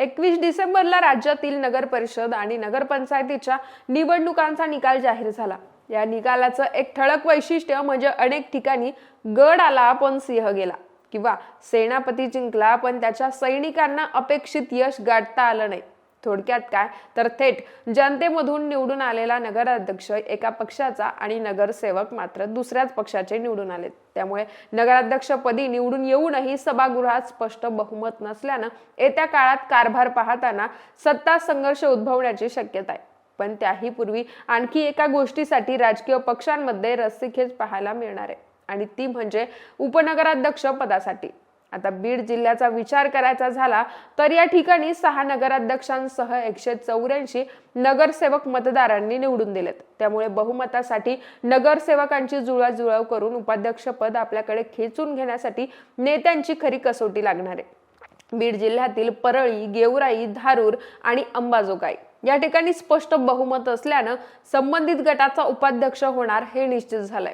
21 डिसेंबरला राज्यातील नगर परिषद आणि नगरपंचायतीच्या निवडणुकांचा निकाल जाहीर झाला। या निकालाचं एक ठळक वैशिष्ट्य म्हणजे अनेक ठिकाणी गड आला पण सिंह गेला किंवा सेनापती जिंकला पण त्याच्या सैनिकांना अपेक्षित यश गाठता आलं नाही। थोडक्यात काय तर थेट जनतेमधून निवडून आलेला नगराध्यक्ष एका पक्षाचा आणि नगरसेवक मात्र दुसऱ्याच पक्षाचे निवडून आले। त्यामुळे नगराध्यक्षपदी निवडून येऊनही सभागृहात स्पष्ट बहुमत नसल्यानं येत्या काळात कारभार पाहताना सत्ता संघर्ष उद्भवण्याची शक्यता आहे। पण त्याही पूर्वी आणखी एका गोष्टीसाठी राजकीय पक्षांमध्ये रस्सीखेच पाहायला मिळणार आहे आणि ती म्हणजे उपनगराध्यक्ष पदासाठी। आता बीड जिल्ह्याचा विचार करायचा झाला तर या ठिकाणी 6 नगराध्यक्षांसह 184 नगरसेवक मतदारांनी निवडून दिलेत। त्यामुळे बहुमतासाठी नगरसेवकांची जुळवाजुळव करून उपाध्यक्षपद आपल्याकडे खेचून घेण्यासाठी नेत्यांची खरी कसोटी लागणार आहे। बीड जिल्ह्यातील परळी, गेवराई, धारूर आणि अंबाजोगाई या ठिकाणी स्पष्ट बहुमत असल्यानं संबंधित गटाचा उपाध्यक्ष होणार हे निश्चित झालंय।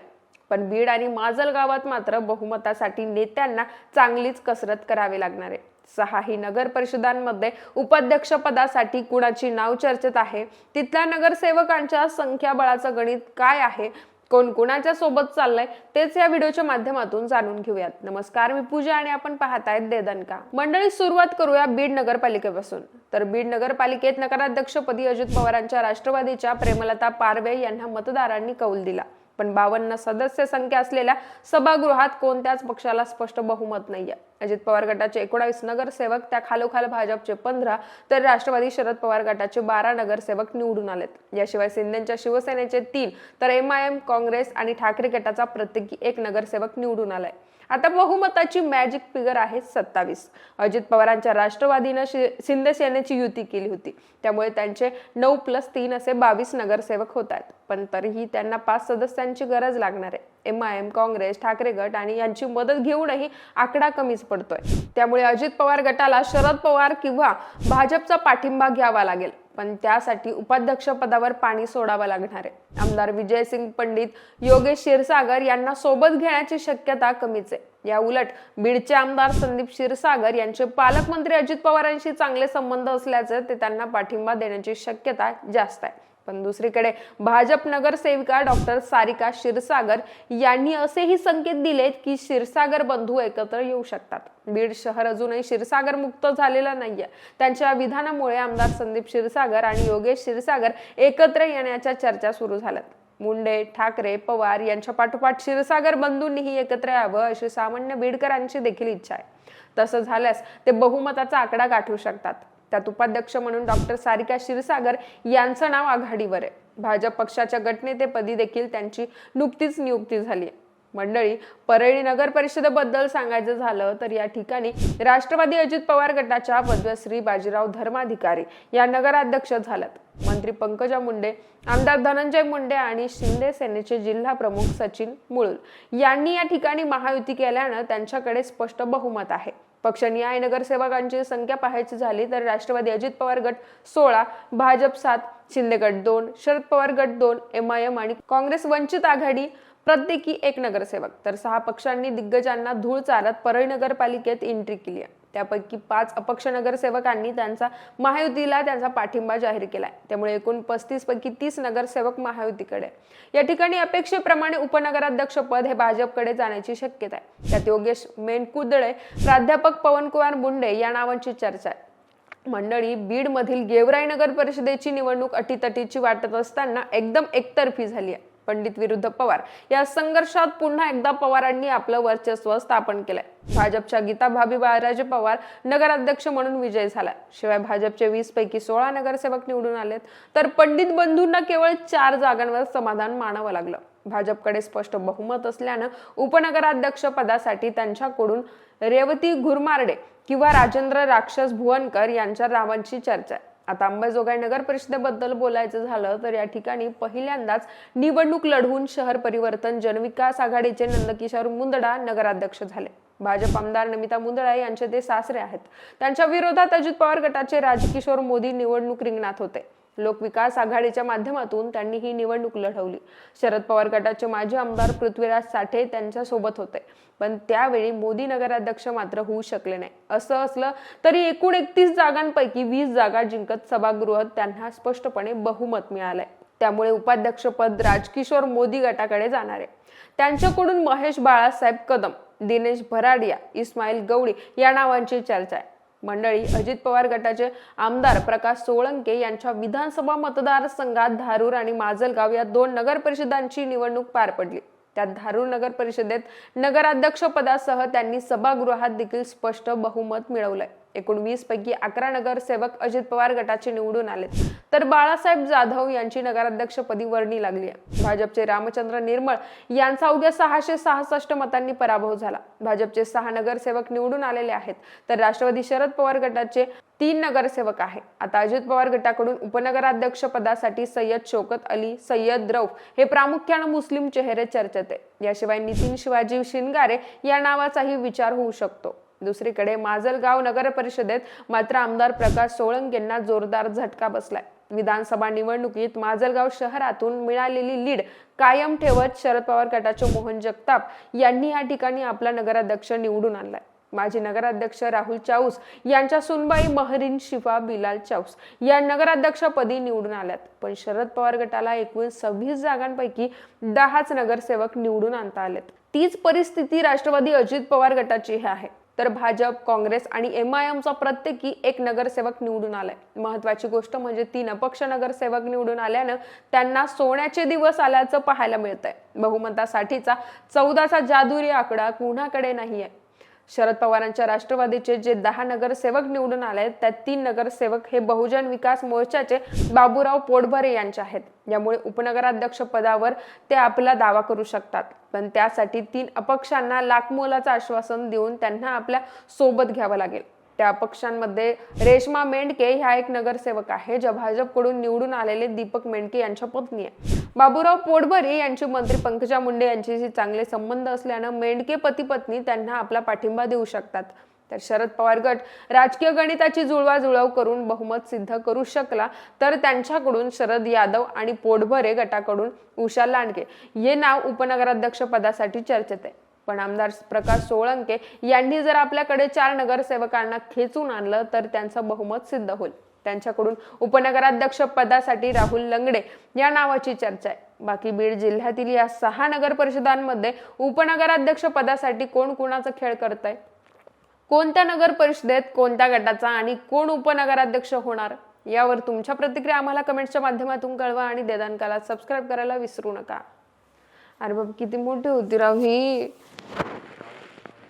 पण बीड आणि माजलगावात मात्र बहुमतासाठी नेत्यांना चांगलीच कसरत करावी लागणार आहे। 6 नगर परिषदांमध्ये उपाध्यक्ष पदासाठी कुणाची नाव चर्चेत आहे, तिथल्या नगरसेवकांच्या संख्याबळाचं गणित काय आहे, कोण कुणाच्या सोबत चाललंय तेच या व्हिडिओच्या माध्यमातून जाणून घेऊयात। नमस्कार, मी पूजा आणि आपण पाहतायत देदनका। मंडळी, सुरुवात करूया बीड नगरपालिकेपासून। तर बीड नगरपालिकेत नगराध्यक्षपदी अजित पवारांच्या राष्ट्रवादीच्या प्रेमलता पारवे यांना मतदारांनी कौल दिला। पण 52 सदस्य संख्या असलेल्या सभागृहात कोणत्याच पक्षाला स्पष्ट बहुमत नाहीये। अजित पवार गटाचे 19 नगरसेवक, त्या खालोखाल भाजपचे 15 तर राष्ट्रवादी शरद पवार गटाचे 12 नगरसेवक निवडून आलेत। याशिवाय शिंदेच्या शिवसेनेचे 3 तर MIM, काँग्रेस आणि ठाकरे गटाचा प्रत्येकी 1 नगरसेवक निवडून आलाय। आता बहुमताची मॅजिक फिगर आहे 27। अजित पवारांच्या राष्ट्रवादीनं शिंदे सेनेची युती केली होती, त्यामुळे त्यांचे 9+3 असे 22 नगरसेवक होत आहेत। पण तरीही त्यांना 5 सदस्यांची गरज लागणार आहे। MIM, काँग्रेस, ठाकरे गट आणि यांची मदत घेऊनही आकडा कमीच पडतोय। त्यामुळे अजित पवार गटाला शरद पवार किंवा भाजपचा पाठिंबा घ्यावा लागेल, पण त्यासाठी उपाध्यक्ष पदावर पाणी सोडावं लागणार आहे। आमदार विजयसिंग पंडित, योगेश क्षीरसागर यांना सोबत घेण्याची शक्यता कमीच आहे। या उलट बीडचे आमदार संदीप क्षीरसागर यांचे पालकमंत्री अजित पवारांशी चांगले संबंध असल्याचे ते त्यांना पाठिंबा देण्याची शक्यता जास्त आहे। पण दुसरीकडे भाजप नगरसेविका डॉक्टर सारिका क्षीरसागर यांनी असेही संकेत दिलेत की क्षीरसागर बंधू एकत्र येऊ शकतात। बीड शहर अजूनही क्षीरसागर मुक्त झालेलं नाहीये। त्यांच्या विधानामुळे आमदार संदीप क्षीरसागर आणि योगेश क्षीरसागर एकत्र येण्याच्या चर्चा सुरू झाल्यात। मुंडे, ठाकरे, पवार यांच्या पाठोपाठ क्षीरसागर बंधूंनीही एकत्र यावं अशी सामान्य बीडकरांची देखील इच्छा आहे। तसं झाल्यास ते बहुमताचा आकडा गाठू शकतात। त्यात उपाध्यक्ष म्हणून डॉक्टर सारिका क्षीरसागर यांचं नाव आघाडीवर आहे। भाजप पक्षाच्या गटनेतेपदी देखील त्यांची नुकतीच नियुक्ती झाली आहे। मंडळी, परळी नगर परिषदेबद्दल सांगायचं झालं तर या ठिकाणी राष्ट्रवादी अजित पवार गटाच्या पद्मश्री बाजीराव धर्माधिकारी या नगराध्यक्ष झाल्यात। मंत्री पंकजा मुंडे, आमदार धनंजय मुंडे आणि शिंदे सेनेचे जिल्हा प्रमुख सचिन मुळुल यांनी या ठिकाणी महायुती केल्यानं त्यांच्याकडे स्पष्ट बहुमत आहे। पक्षनिहाय नगरसेवकांची संख्या पाहायची झाली तर राष्ट्रवादी अजित पवार गट 16, भाजप 7, शिंदे गट 2, शरद पवार गट 2, MIM आणि काँग्रेस वंचित आघाडी प्रत्येकी 1 नगरसेवक तर 6 पक्षांनी दिग्गजांना धूळ चारत परळी नगरपालिकेत एंट्री केली आहे। त्यापैकी 5 अपक्ष नगरसेवकांनी त्यांचा महायुतीला त्यांचा पाठिंबा जाहीर केलाय। त्यामुळे एकूण 35 पैकी 30 नगरसेवक महायुतीकडे। या ठिकाणी अपेक्षेप्रमाणे उपनगराध्यक्ष पद हे भाजपकडे जाण्याची शक्यता आहे। त्यात योगेश मेनकुदळे, प्राध्यापक पवनकुमार मुंडे या नावांची चर्चा आहे। मंडळी, बीड मधील गेवराई नगर परिषदेची निवडणूक अटीतटीची वाटत असताना एकदम एकतर्फी झाली आहे। पंडित विरुद्ध पवार या संघर्षात पुन्हा एकदा पवारांनी आपलं वर्चस्व स्थापन केलंय। भाजपच्या गीता भाभी बाळराजे पवार नगराध्यक्ष म्हणून विजय झाला। शिवाय भाजपचे 20 पैकी 16 नगरसेवक निवडून आलेत तर पंडित बंधूंना केवळ 4 जागांवर समाधान मानावं लागलं। भाजपकडे स्पष्ट बहुमत असल्यानं उपनगराध्यक्ष पदासाठी त्यांच्याकडून रेवती घुरमार्डे किंवा राजेंद्र राक्षस भुवनकर यांच्या नावांची चर्चा आहे। आता अंबाजोगाई नगर परिषदेबद्दल बोलायचं झालं तर या ठिकाणी पहिल्यांदाच निवडणूक लढवून शहर परिवर्तन जनविकास आघाडीचे नंदकिशोर मुंदडा नगराध्यक्ष झाले। भाजप आमदार नमिता मुंदडा यांचे ते सासरे आहेत। त्यांच्या विरोधात अजित पवार गटाचे राजकिशोर मोदी निवडणूक रिंगणात होते। लोकविकास आघाडीच्या माध्यमातून त्यांनी ही निवडणूक लढवली. शरद पवार गटाचे माजी आमदार पृथ्वीराज साठे त्यांच्या सोबत होते, पण त्यावेळी मोदी नगराध्यक्ष मात्र होऊ शकले नाही. असं असलं तरी एकूण 31 जागांपैकी 20 जागा जिंकत सभागृहात त्यांना स्पष्टपणे बहुमत मिळालंय. त्यामुळे उपाध्यक्षपद राजकिशोर मोदी गटाकडे जाणार आहे. त्यांच्याकडून महेश बाळासाहेब कदम, दिनेश भराडिया, इस्माईल गवळी या नावांची चर्चा आहे. मंडळी, अजित पवार गटाचे आमदार प्रकाश सोळंके यांच्या विधानसभा मतदारसंघात धारूर आणि माजलगाव या 2 नगर परिषदांची निवडणूक पार पडली. त्यात धारूर नगर परिषदेत नगराध्यक्ष पदासह त्यांनी सभागृहात देखील स्पष्ट बहुमत मिळवलंय. एकूण 20 पैकी 11 नगरसेवक अजित पवार गटाचे निवडून आले, तर बाळासाहेब जाधव यांची नगराध्यक्षपदी वर्णी लागली आहे. भाजपचे रामचंद्र निर्मळ यांचा अवघ्या 666 मतांनी पराभव झाला. भाजपचे 6 नगरसेवक निवडून आलेले आहेत, तर राष्ट्रवादी शरद पवार गटाचे 3 नगरसेवक आहे. आता अजित पवार गटाकडून उपनगराध्यक्ष पदासाठी सय्यद शौकत अली, सय्यद रौफ हे प्रामुख्याने मुस्लिम चेहरे चर्चेत आहे. याशिवाय नितीन शिवाजी शिंगारे या नावाचाही विचार होऊ शकतो. दुसरीकडे माजलगाव नगर परिषदेत मात्र आमदार प्रकाश सोळंकेंना जोरदार झटका बसलाय. विधानसभा निवडणुकीत माजलगाव शहरातून मिळालेली लीड कायम ठेवत शरद पवार गटाचे मोहन जगताप यांनी या ठिकाणी आपला नगराध्यक्ष निवडून आणलाय. माजी नगराध्यक्ष राहुल चाऊस यांच्या सुनबाई महरीन शिफा बिलाल चाऊस या नगराध्यक्षपदी निवडून आल्यात. पण शरद पवार गटाला एकूण 26 जागांपैकी 10च नगरसेवक निवडून आणता आलेत. तीच परिस्थिती राष्ट्रवादी अजित पवार गटाची आहे. तर भाजप, काँग्रेस आणि MIMचा प्रत्येकी 1 नगरसेवक निवडून आलाय. महत्वाची गोष्ट म्हणजे 3 अपक्ष नगरसेवक निवडून आल्यानं त्यांना सोन्याचे दिवस आल्याचं पाहायला मिळतंय. बहुमतासाठीचा 14चा जादुई आकडा कुणाकडे नाहीये. शरद पवारांच्या राष्ट्रवादीचे जे 10 नगरसेवक निवडून आले, त्यात 3 नगरसेवक हे बहुजन विकास मोर्चाचे बाबूराव पोटभरे यांचे आहेत. यामुळे उपनगराध्यक्ष पदावर ते आपला दावा करू शकतात. पण त्यासाठी 3 अपक्षांना लाखमोलाचं आश्वासन देऊन त्यांना आपल्या सोबत घ्यावं लागेल. त्या अपक्षांमध्ये रेश्मा मेंढके ह्या एक नगरसेवक आहे, ज्या भाजपकडून निवडून आलेले दीपक मेंढके यांच्या पत्नी आहे. बाबूराव पोटभरे यांची मंत्री पंकजा मुंडे यांच्याशी चांगले संबंध असल्यानं मेंढके पती पत्नी त्यांना आपला पाठिंबा देऊ शकतात. तर शरद पवार गट राजकीय गणिताची जुळवाजुळव करून बहुमत सिद्ध करू शकला तर त्यांच्याकडून शरद यादव आणि पोटभरे गटाकडून उषा लांडगे हे नाव उपनगराध्यक्ष पदासाठी चर्चेत आहे. पण आमदार प्रकाश सोळंके यांनी जर आपल्याकडे 4 नगरसेवकांना खेचून आणलं तर त्यांचं बहुमत सिद्ध होईल. त्यांच्याकडून उपनगराध्यक्ष पदासाठी राहुल लंगडे या नावाची चर्चा आहे. बाकी बीड जिल्ह्यातील या 6 नगर परिषदांमध्ये उपनगराध्यक्ष पदासाठी कोण कोणाचा खेळ करतंय, कोणत्या नगर परिषदेत कोणत्या गटाचा आणि कोण उपनगराध्यक्ष होणार, यावर तुमच्या प्रतिक्रिया आम्हाला कमेंट्सच्या माध्यमातून कळवा आणि देदानकाला सबस्क्राईब करायला विसरू नका. अरे बाबा, किती मोठी होती राव ही.